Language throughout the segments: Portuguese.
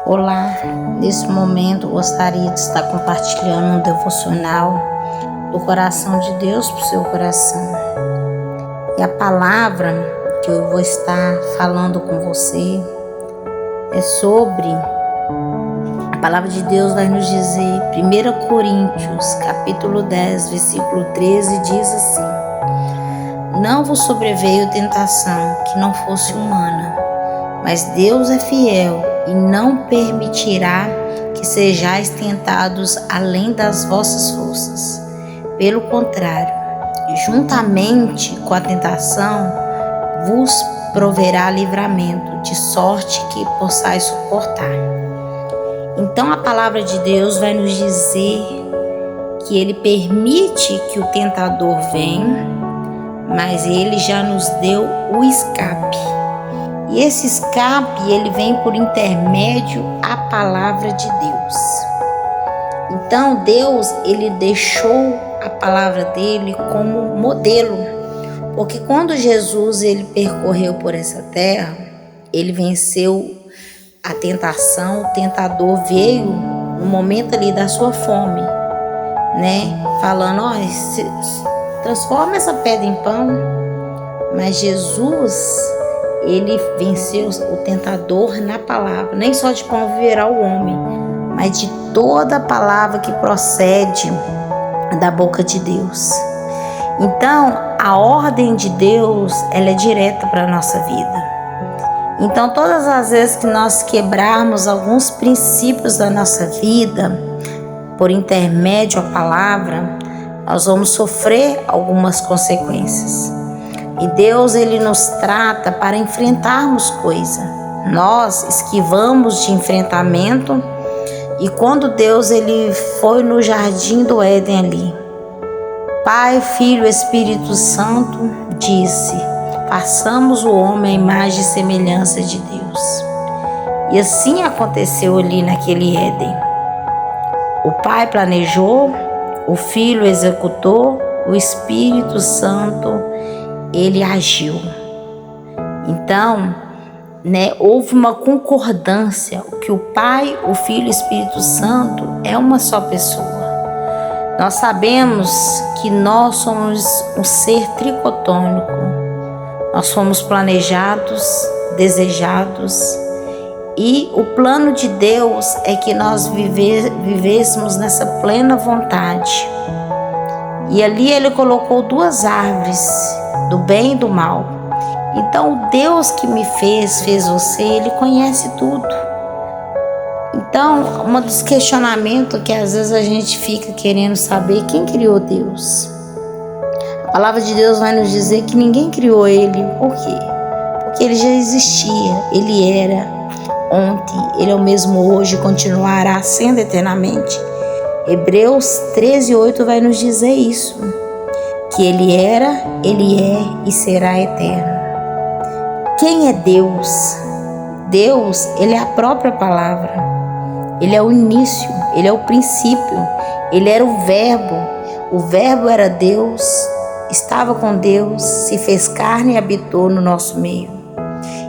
Olá, nesse momento gostaria de estar compartilhando um devocional do coração de Deus para o seu coração. E a palavra que eu vou estar falando com você é sobre, a palavra de Deus vai nos dizer, 1 Coríntios, capítulo 10, versículo 13, diz assim: Não vos sobreveio tentação que não fosse humana, mas Deus é fiel e não permitirá que sejais tentados além das vossas forças. Pelo contrário, juntamente com a tentação, vos proverá livramento, de sorte que possais suportar. Então a palavra de Deus vai nos dizer que Ele permite que o tentador venha, mas Ele já nos deu o escape. E esse escape, ele vem por intermédio à palavra de Deus. Então Deus, ele deixou a palavra dele como modelo. Porque quando Jesus, ele percorreu por essa terra, ele venceu a tentação, o tentador veio no momento ali da sua fome, falando, transforma essa pedra em pão. Mas Jesus, ele venceu o tentador na palavra. Nem só de pão viverá o homem, mas de toda a palavra que procede da boca de Deus. Então, a ordem de Deus, ela é direta para a nossa vida. Então, todas as vezes que nós quebrarmos alguns princípios da nossa vida, por intermédio à palavra, nós vamos sofrer algumas consequências. E Deus, ele nos trata para enfrentarmos coisas. Nós esquivamos de enfrentamento. E quando Deus, ele foi no jardim do Éden ali, Pai, Filho, Espírito Santo disse: façamos o homem à imagem e semelhança de Deus. E assim aconteceu ali naquele Éden. O Pai planejou, o Filho executou, o Espírito Santo ele agiu. Então, houve uma concordância, que o Pai, o Filho e o Espírito Santo é uma só pessoa. Nós sabemos que nós somos um ser tricotônico. Nós fomos planejados, desejados, e o plano de Deus é que nós vivêssemos nessa plena vontade. E ali ele colocou duas árvores, do bem e do mal. Então o Deus que me fez você, ele conhece tudo. Então, um dos questionamentos que às vezes a gente fica querendo saber, quem criou Deus? A palavra de Deus vai nos dizer que ninguém criou ele. Por quê? Porque ele já existia, ele era ontem, ele é o mesmo hoje, continuará sendo eternamente. Hebreus 13:8 vai nos dizer isso, que ele era, ele é e será eterno. Quem é Deus? Deus, ele é a própria palavra. Ele é o início, ele é o princípio, ele era o verbo era Deus, estava com Deus, se fez carne e habitou no nosso meio.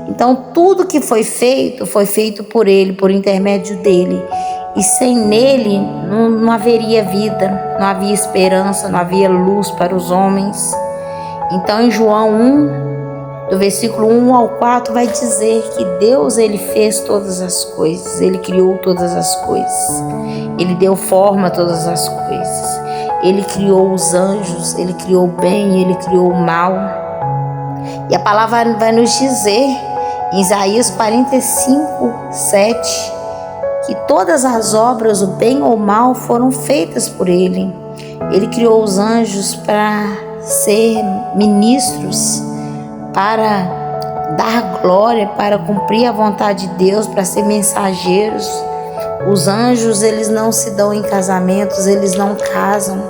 Então tudo que foi feito por ele, por intermédio dele. E sem nele não haveria vida, não havia esperança, não havia luz para os homens. Então em João 1, do versículo 1 ao 4, vai dizer que Deus, ele fez todas as coisas, ele criou todas as coisas, ele deu forma a todas as coisas, ele criou os anjos, ele criou o bem, ele criou o mal. E a palavra vai nos dizer, em Isaías 45:7, que todas as obras, o bem ou o mal, foram feitas por ele. Ele criou os anjos para ser ministros, para dar glória, para cumprir a vontade de Deus, para ser mensageiros. Os anjos, eles não se dão em casamentos, eles não casam,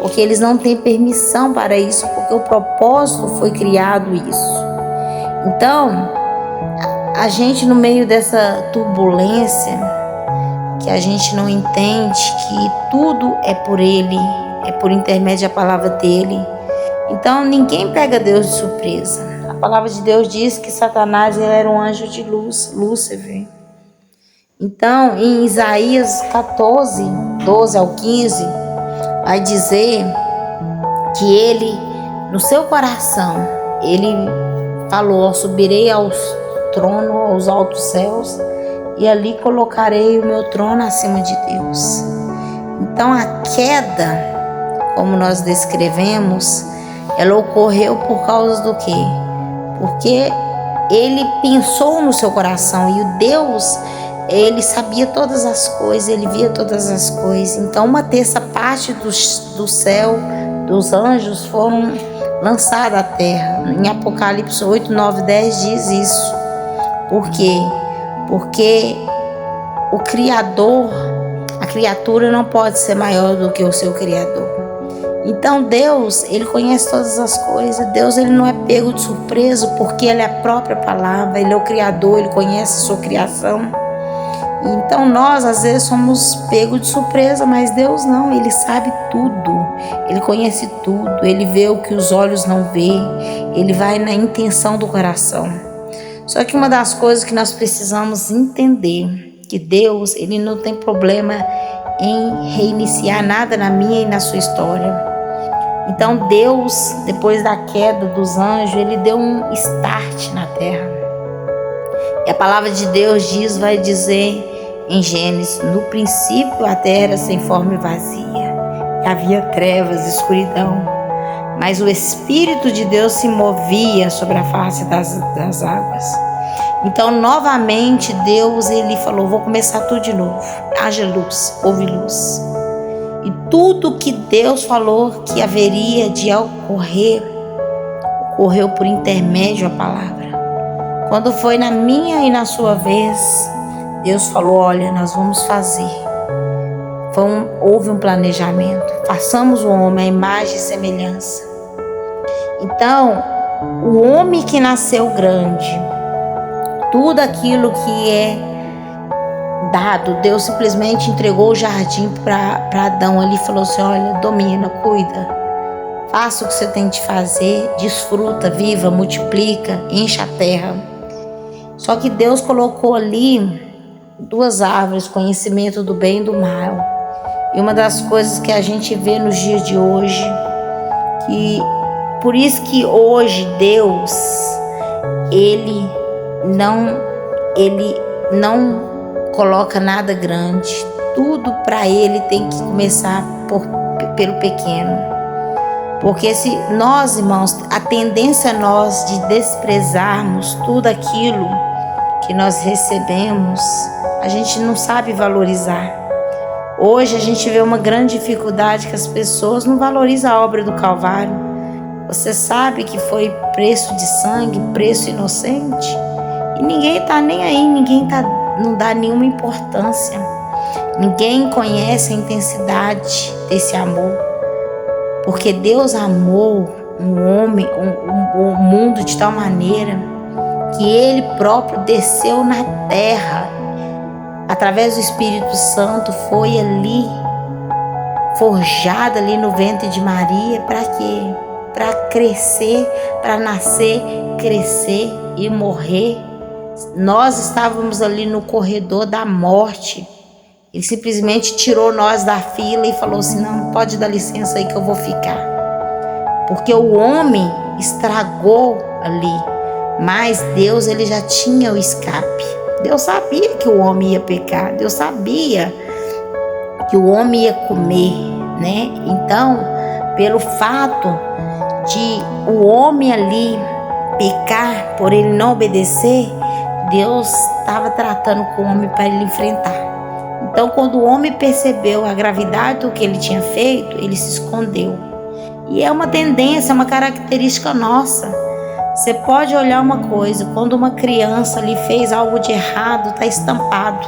porque eles não têm permissão para isso, porque o propósito foi criado isso. Então, a gente, no meio dessa turbulência, que a gente não entende que tudo é por ele, é por intermédio da palavra dele. Então ninguém pega Deus de surpresa. A palavra de Deus diz que Satanás, ele era um anjo de luz, Lúcifer. Então, em Isaías 14, 12 ao 15, vai dizer que ele, no seu coração, ele falou: subirei ao trono, aos altos céus, e ali colocarei o meu trono acima de Deus. Então a queda, como nós descrevemos, ela ocorreu por causa do quê? Porque ele pensou no seu coração, e o Deus, ele sabia todas as coisas, ele via todas as coisas. Então uma terça parte do céu, dos anjos, foram lançados à terra. Em Apocalipse 8, 9, 10 diz isso. Por quê? Porque o Criador, a criatura não pode ser maior do que o seu Criador. Então Deus, ele conhece todas as coisas. Deus, ele não é pego de surpresa, porque ele é a própria palavra, ele é o Criador, ele conhece a sua criação. Então nós às vezes somos pegos de surpresa, mas Deus não, ele sabe tudo, ele conhece tudo, ele vê o que os olhos não veem, ele vai na intenção do coração. Só que uma das coisas que nós precisamos entender, que Deus, ele não tem problema em reiniciar nada na minha e na sua história. Então Deus, depois da queda dos anjos, ele deu um start na terra. E a palavra de Deus vai dizer em Gênesis: no princípio a terra era sem forma e vazia, e havia trevas, escuridão, mas o Espírito de Deus se movia sobre a face das águas. Então novamente Deus, ele falou: vou começar tudo de novo, haja luz, houve luz. E tudo que Deus falou que haveria de ocorrer, ocorreu por intermédio da palavra. Quando foi na minha e na sua vez, Deus falou: olha, nós vamos fazer. Houve um planejamento. Façamos o homem à imagem e semelhança. Então, o homem que nasceu grande, tudo aquilo que é dado, Deus simplesmente entregou o jardim para Adão ali e falou assim: olha, domina, cuida, faça o que você tem de fazer, desfruta, viva, multiplica, encha a terra. Só que Deus colocou ali duas árvores, conhecimento do bem e do mal. E uma das coisas que a gente vê nos dias de hoje, que por isso que hoje Deus, ele não coloca nada grande. Tudo para ele tem que começar pelo pequeno. Porque se nós, irmãos, a tendência é nós de desprezarmos tudo aquilo que nós recebemos, a gente não sabe valorizar. Hoje a gente vê uma grande dificuldade, que as pessoas não valorizam a obra do Calvário. Você sabe que foi preço de sangue, preço inocente, e ninguém está nem aí, não dá nenhuma importância. Ninguém conhece a intensidade desse amor, porque Deus amou o mundo de tal maneira que ele próprio desceu na terra, através do Espírito Santo, foi ali, forjado ali no ventre de Maria, para quê? Para crescer, para nascer, crescer e morrer. Nós estávamos ali no corredor da morte. Ele simplesmente tirou nós da fila e falou assim: não, pode dar licença aí que eu vou ficar. Porque o homem estragou ali. Mas Deus, ele já tinha o escape. Deus sabia que o homem ia pecar. Deus sabia que o homem ia comer, né? Então, pelo fato de o homem ali pecar, por ele não obedecer, Deus estava tratando com o homem para ele enfrentar. Então, quando o homem percebeu a gravidade do que ele tinha feito, ele se escondeu. E é uma tendência, uma característica nossa. Você pode olhar uma coisa: quando uma criança ali fez algo de errado, está estampado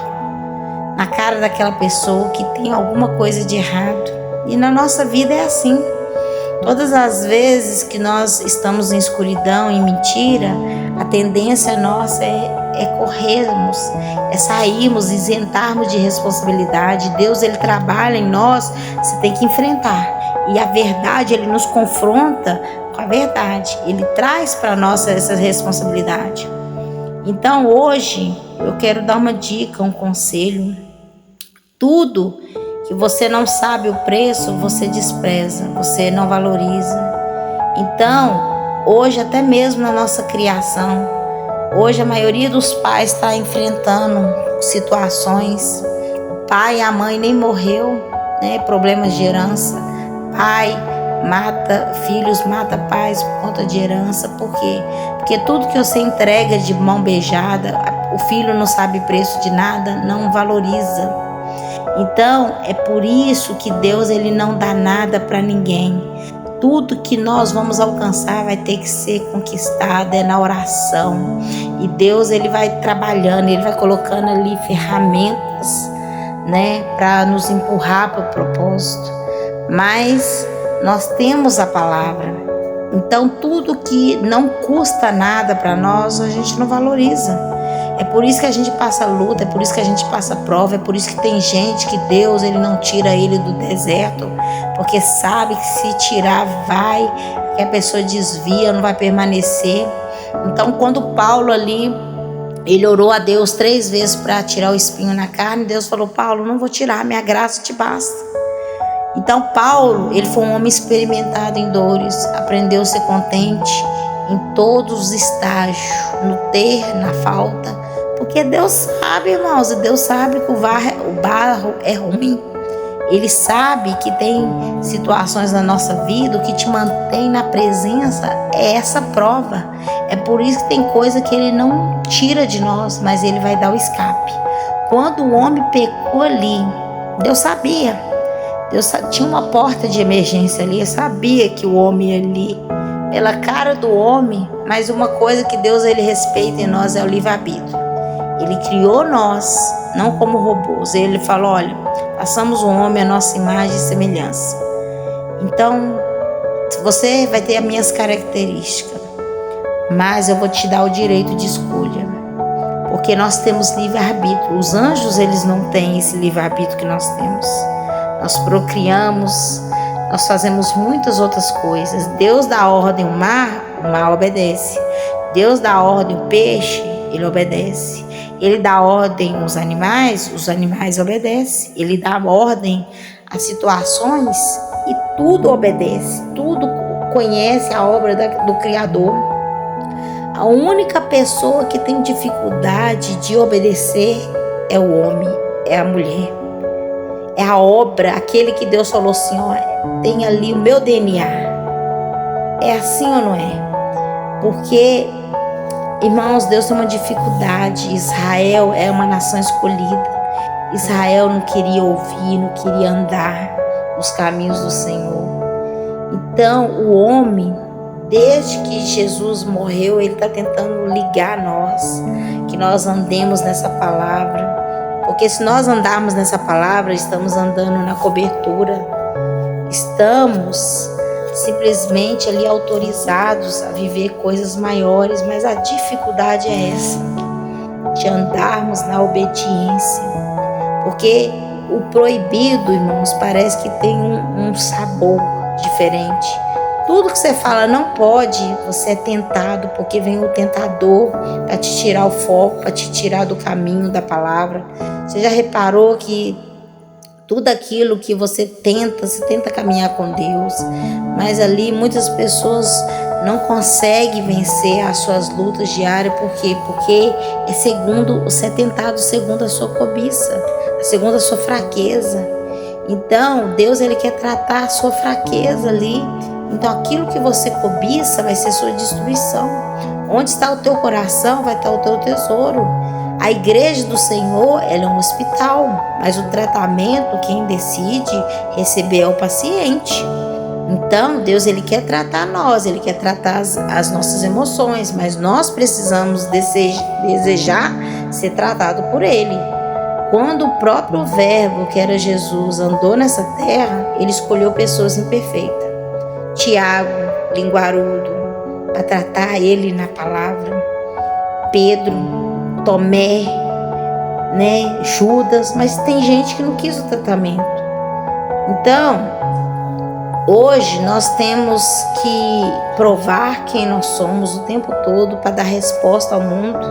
na cara daquela pessoa que tem alguma coisa de errado. E na nossa vida é assim. Todas as vezes que nós estamos em escuridão, em mentira, a tendência nossa é corrermos, é sairmos, isentarmos de responsabilidade. Deus, ele trabalha em nós, você tem que enfrentar. E a verdade, ele nos confronta com a verdade. Ele traz para nós essa responsabilidade. Então hoje eu quero dar uma dica, um conselho. Tudo que você não sabe o preço, você despreza, você não valoriza. Então, hoje até mesmo na nossa criação, hoje a maioria dos pais está enfrentando situações. O pai e a mãe nem morreu, né? Problemas de herança. Pai mata filhos, mata pais por conta de herança. Por quê? Porque tudo que você entrega de mão beijada, o filho não sabe preço de nada, não valoriza. Então, é por isso que Deus ele não dá nada para ninguém. Tudo que nós vamos alcançar vai ter que ser conquistado na oração. E Deus ele vai trabalhando, ele vai colocando ali ferramentas, né, para nos empurrar para o propósito. Mas nós temos a palavra. Então, tudo que não custa nada para nós, a gente não valoriza. É por isso que a gente passa luta, é por isso que a gente passa prova, é por isso que tem gente que Deus ele não tira ele do deserto, porque sabe que se tirar vai, que a pessoa desvia, não vai permanecer. Então quando Paulo ali, ele orou a Deus 3 vezes para tirar o espinho na carne, Deus falou: Paulo, não vou tirar, minha graça te basta. Então Paulo, ele foi um homem experimentado em dores, aprendeu a ser contente em todos os estágios, no ter, na falta, porque Deus sabe, irmãos, Deus sabe que o barro é ruim. Ele sabe que tem situações na nossa vida, o que te mantém na presença é essa prova. É por isso que tem coisa que ele não tira de nós, mas ele vai dar o escape. Quando o homem pecou ali, Deus sabia. Deus tinha uma porta de emergência ali, eu sabia que o homem ali, pela cara do homem, mas uma coisa que Deus ele respeita em nós é o livre-arbítrio. Ele criou nós, não como robôs. Ele falou: olha, façamos o homem a nossa imagem e semelhança. Então, você vai ter as minhas características, mas eu vou te dar o direito de escolha, porque nós temos livre-arbítrio. Os anjos, eles não têm esse livre-arbítrio que nós temos. Nós procriamos, nós fazemos muitas outras coisas. Deus dá ordem ao mar, o mar obedece. Deus dá ordem ao peixe, ele obedece. Ele dá ordem aos animais, os animais obedecem. Ele dá ordem às situações e tudo obedece. Tudo conhece a obra do Criador. A única pessoa que tem dificuldade de obedecer é o homem, é a mulher. É a obra, aquele que Deus falou assim: ó, tem ali o meu DNA. É assim ou não é? Porque, irmãos, Deus tem uma dificuldade. Israel é uma nação escolhida. Israel não queria ouvir, não queria andar nos caminhos do Senhor. Então, o homem, desde que Jesus morreu, ele está tentando ligar nós, que nós andemos nessa palavra. Porque se nós andarmos nessa palavra, estamos andando na cobertura. Estamos simplesmente ali autorizados a viver coisas maiores, mas a dificuldade é essa, de andarmos na obediência, porque o proibido, irmãos, parece que tem um sabor diferente. Tudo que você fala não pode, você é tentado, porque vem o tentador para te tirar o foco, para te tirar do caminho da palavra. Você já reparou que tudo aquilo que você tenta caminhar com Deus, mas ali muitas pessoas não conseguem vencer as suas lutas diárias. Por quê? Porque você é tentado segundo a sua cobiça, segundo a sua fraqueza. Então Deus ele quer tratar a sua fraqueza ali. Então aquilo que você cobiça vai ser sua destruição. Onde está o teu coração vai estar o teu tesouro. A igreja do Senhor, ela é um hospital, mas o tratamento, quem decide receber é o paciente. Então, Deus, ele quer tratar nós, ele quer tratar as nossas emoções, mas nós precisamos desejar ser tratado por ele. Quando o próprio Verbo, que era Jesus, andou nessa terra, ele escolheu pessoas imperfeitas. Tiago, linguarudo, para tratar ele na palavra. Pedro, Tomé, né, Judas, mas tem gente que não quis o tratamento. Então, hoje nós temos que provar quem nós somos o tempo todo para dar resposta ao mundo.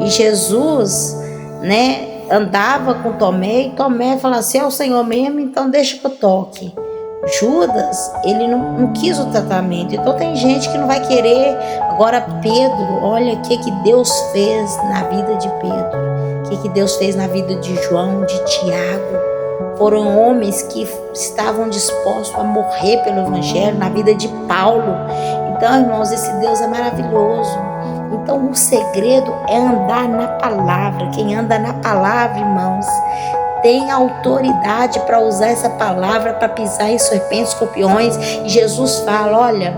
E Jesus, né, andava com Tomé, e Tomé falava assim: é o Senhor mesmo, então deixa que eu toque. Judas, ele não quis o tratamento. Então tem gente que não vai querer. Agora Pedro, olha o que Deus fez na vida de Pedro, o que Deus fez na vida de João, de Tiago. Foram homens que estavam dispostos a morrer pelo Evangelho, na vida de Paulo. Então, irmãos, esse Deus é maravilhoso. Então, o segredo é andar na palavra. Quem anda na palavra, irmãos, tem autoridade para usar essa palavra, para pisar em serpentes, escorpiões. E Jesus fala: olha,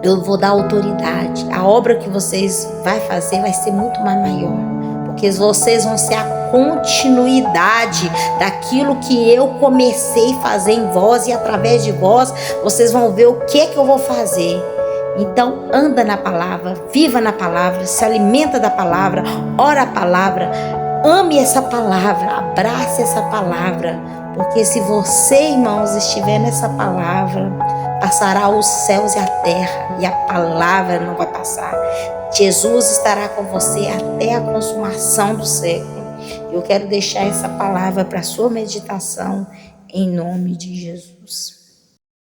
eu vou dar autoridade. A obra que vocês vão fazer vai ser muito mais maior, porque vocês vão ser a continuidade daquilo que eu comecei a fazer em vós, e através de vós, vocês vão ver o que eu vou fazer. Então, anda na palavra, viva na palavra, se alimenta da palavra, ora a palavra, ame essa palavra, abrace essa palavra, porque se você, irmãos, estiver nessa palavra, passará os céus e a terra, e a palavra não vai passar. Jesus estará com você até a consumação do século. Eu quero deixar essa palavra para a sua meditação, em nome de Jesus.